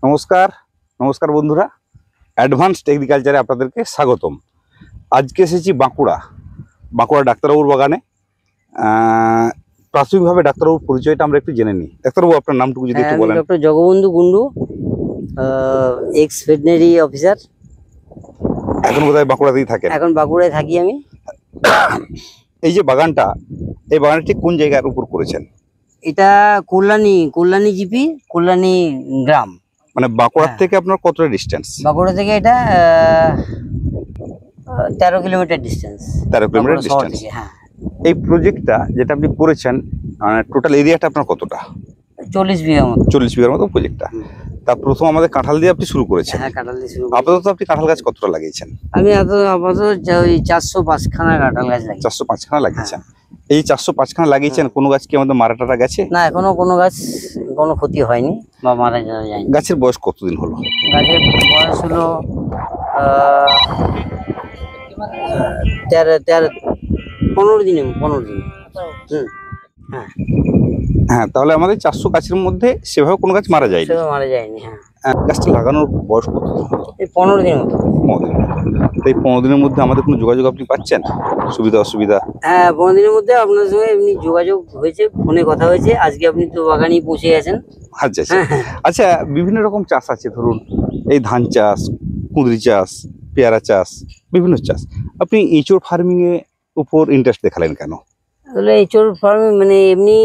নমস্কার নমস্কার বন্ধুরা, অ্যাডভান্সড এগ্রিকালচারে আপনাদেরকে স্বাগতম। আজকে এসেছি বাঁকুড়া ডাক্তারবাবুর বাগানে। প্রাথমিকভাবে ডাক্তারবাবুর পরিচয়টা আমরা একটু জেনে নিই। ডাক্তারবাবু, আপনার নামটুকু যদি একটু বলেন। Doctor Jagabandhu Kundu, x veterinary officer. এখন বোধহয় বাঁকুড়াতেই থাকেন? এখন বাঁকুড়ায় থাকি আমি। এই যে বাগানটা, এই বাগানটা ঠিক কোন জায়গার উপর করেছেন? এটা কল্যাণী জিপি, কল্যাণী গ্রাম। মানে বাঁকুড়ার থেকে আপনার কতটা ডিস্টেন্স? বাঁকুড়া থেকে এটা 13 কিলোমিটার ডিস্টেন্স। 13 kilometre distance. হ্যাঁ। এই প্রজেক্টটা যেটা আপনি করেছেন, টোটাল এরিয়াটা আপনার কতটা? 40 বিঘা মতো। 40 বিঘার মতো প্রজেক্টটা। তা প্রথম আমাদের কাঁঠাল দিয়ে আপনি শুরু করেছেন। হ্যাঁ, কাঁঠাল দিয়ে শুরু। আপাতত আপনি কাঁঠাল গাছ কতটা লাগিয়েছেন? আমি আপাতত ওই 405 খানা কাঁঠাল গাছ লাগিয়েছি। 405 খানা লাগিয়েছেন। এই 405 খানা লাগিয়েছেন, কোনো গাছ কি আমাদের মারাটারা গেছে? না, এখনো কোনো গাছ কোনো ক্ষতি হয়নি বা মারা যায়নি। গাছের বয়স কতদিন হলো? গাছের বয়স হলো 15 দিন। হ্যাঁ হ্যাঁ, তাহলে আমাদের 400 গাছের মধ্যে সেভাবে কোনো গাছ মারা যায়নি। মারা যায়নি। হ্যাঁ, গাছটা লাগানোর বয়স কতদিন হলো? এই 15 দিন মতো। 15 দিন। এই 15 দিনের মধ্যে আমাদের কোনো যোগাযোগ আপনি পাচ্ছেন? সুবিধা অসুবিধা? হ্যাঁ, 15 দিনের মধ্যে আপনার সঙ্গে এমনি যোগাযোগ হয়েছে, ফোনে কথা হয়েছে। আজকে আপনি তো বাগানেই পৌঁছে গেছেন। আচ্ছা আচ্ছা আচ্ছা, বিভিন্ন রকম চাষ আছে, ধরুন এই ধান চাষ, কুঁদরি চাষ, পেয়ারা চাষ, বিভিন্ন চাষ। আপনি এঁচোড় ফার্মিং এর উপর ইন্টারেস্ট দেখালেন কেন? আসলে এঁচোড় ফার্মিং মানে এমনি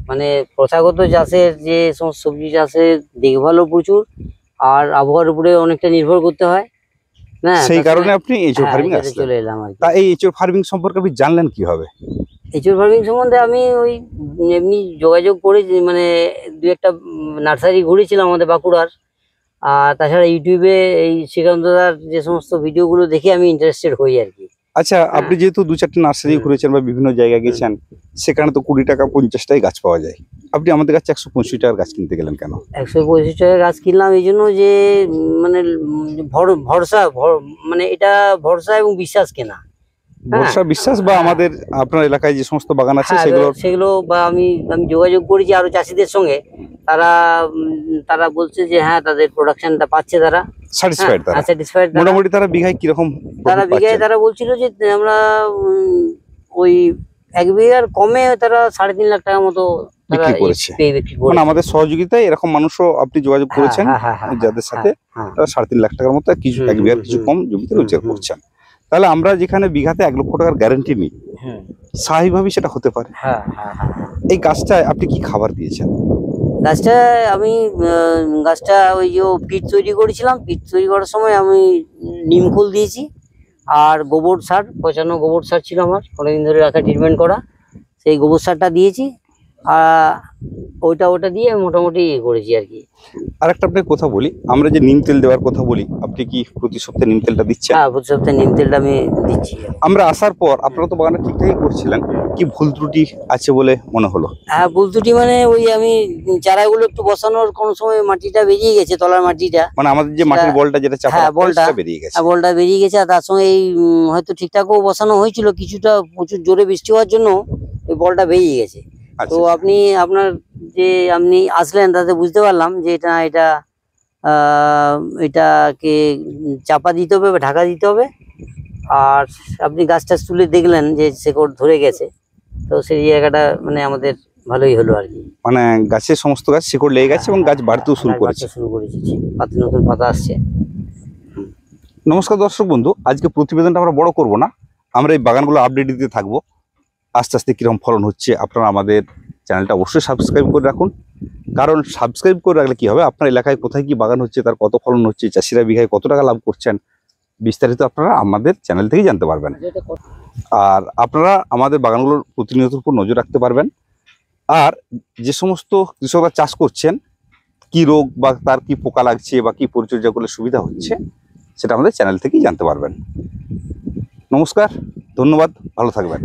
মানে প্রথাগত চাষের যে সমস্ত সবজি চাষের দেখভালও প্রচুর, আর আবহাওয়ার উপরে অনেকটা নির্ভর করতে হয় না, সেই কারণে আপনি এঁচোড় ফার্মিং আসলেন। চলে এলাম আর কি। তা এই এঁচোড় ফার্মিং সম্পর্কে আপনি জানলেন কিভাবে? এঁচোড় ফার্মিং সম্বন্ধে আমি ওই এমনি যোগাযোগ করে, মানে দু একটা নার্সারি ঘুরেছিলাম আমাদের বাঁকুড়ার। আর তাছাড়া ইউটিউবে এই শ্রীকান্তদার যে সমস্ত ভিডিওগুলো দেখে আমি ইন্টারেস্টেড হই আর কি। আচ্ছা, আপনি যেহেতু 2-4টা নার্সারি ঘুরেছেন বা বিভিন্ন জায়গায় গেছেন, সেখানে তো 20 টাকা 50 টাকায় গাছ পাওয়া যায়। আপনি আমাদের কাছে 125 টাকার গাছ কিনতে গেলেন কেন? 125 টাকার গাছ কিনলাম এই জন্য যে মানে ভরসা, মানে এটা ভরসা এবং বিশ্বাস কেনা। ভরসা বিশ্বাস বা আমাদের আপনার এলাকায় যে সমস্ত বাগান আছে সেগুলো বা আমি যোগাযোগ করেছি আরো চাষিদের সঙ্গে। তারা বলছে যে হ্যাঁ, তাদের প্রোডাকশনটা পাচ্ছে, তারা স্যাটিসফাইড। মোটামুটি তারা বিঘায় কিরকম? তারা বলছিল যে আমরা ওই 1 বিঘার কমে তারা 3.5 লাখ টাকা মতো বিক্রি করেছে। মানে আমাদের সহযোগিতায় এরকম মানুষও আপনি যোগাযোগ করেছেন, যাদের সাথে তারা 3.5 লাখ টাকার মতো কিছু 1 বিঘার কিছু কম জমিতে রোজগার করছেন। তাহলে আমরা যেখানে বিঘাতে 1 লক্ষ টাকার গ্যারান্টি নিই, স্বাভাবিকভাবেই সেটা হতে পারে। এই গাছটায় আপনি কি খাবার দিয়েছেন? গাছটা ওই যে পিট তৈরি করেছিলাম, পিট তৈরি করার সময় আমি নিমখোল দিয়েছি, আর গোবর সার, পচানো গোবর সার ছিল আমার অনেকদিন ধরে রাখা, ট্রিটমেন্ট করা, সেই গোবর সারটা দিয়েছি। আর ওটা দিয়ে মোটামুটি করেছি আর কি। আরেকটা আপনাকে কথা বলি, আমরা যে নিম তেল দেওয়ার কথা বলি, আপনি কি প্রতি সপ্তাহে নিম তেলটা দিচ্ছেন? হ্যাঁ, প্রতি সপ্তাহে নিম তেলটা আমি দিচ্ছি। আমরা আসার পর আপনারা তো বাগানটা ঠিকঠাকই করছিলেন, কি ভুল ত্রুটি আছে বলে মনে হলো? হ্যাঁ, ভুল ত্রুটি মানে ওই আমি চারাগুলো একটু বসানোর কোনো সময় মাটিটা বেরিয়ে গেছে, তলার মাটিটা, মানে আমাদের যে মাটির বলটা যেটা চাপা, বলটা বেরিয়ে গেছে। বলটা বেরিয়ে গেছে, আর তার সঙ্গে এই হয়তো ঠিকঠাকও বসানো হয়েছিল, কিছুটা প্রচুর জোরে বৃষ্টি হওয়ার জন্য ওই বলটা বেরিয়ে গেছে। তো আপনি আসলেন, তাতে বুঝতে পারলাম যে এটাকে চাপা দিতে হবে বা ঢাকা দিতে হবে। আর আপনি গাছটা তুলে দেখলেন যে শেকড় ধরে গেছে, তো সেই জায়গাটা মানে আমাদের ভালোই হলো আর কি। মানে গাছের সমস্ত গাছ শিকড় লেগে গেছে এবং গাছ বাড়তেও শুরু করেছে। পাতা, নতুন পাতা আসছে। নমস্কার দর্শক বন্ধু, আজকে প্রতিবেদনটা আমরা বড় করব না, আমরা এই বাগানগুলো আপডেট দিতে থাকবো। আস্তে আস্তে কিরকম ফলন হচ্ছে, আপনারা আমাদের চ্যানেলটা অবশ্যই সাবস্ক্রাইব করে রাখুন। কারণ সাবস্ক্রাইব করে রাখলে কি হবে, আপনার এলাকায় কোথায় কি বাগান হচ্ছে, তার কত ফলন হচ্ছে, চাষিরা বিঘায় কত টাকা লাভ করছেন, বিস্তারিত আপনারা আমাদের চ্যানেল থেকেই জানতে পারবেন। আর আপনারা আমাদের বাগানগুলোর প্রতিনিয়ত উপর নজর রাখতে পারবেন। আর যে সমস্ত কৃষকরা চাষ করছেন, কি রোগ বা তার কি পোকা লাগছে বা কি পরিচর্যা করলে সুবিধা হচ্ছে, সেটা আমাদের চ্যানেল থেকেই জানতে পারবেন। নমস্কার, ধন্যবাদ, ভালো থাকবেন।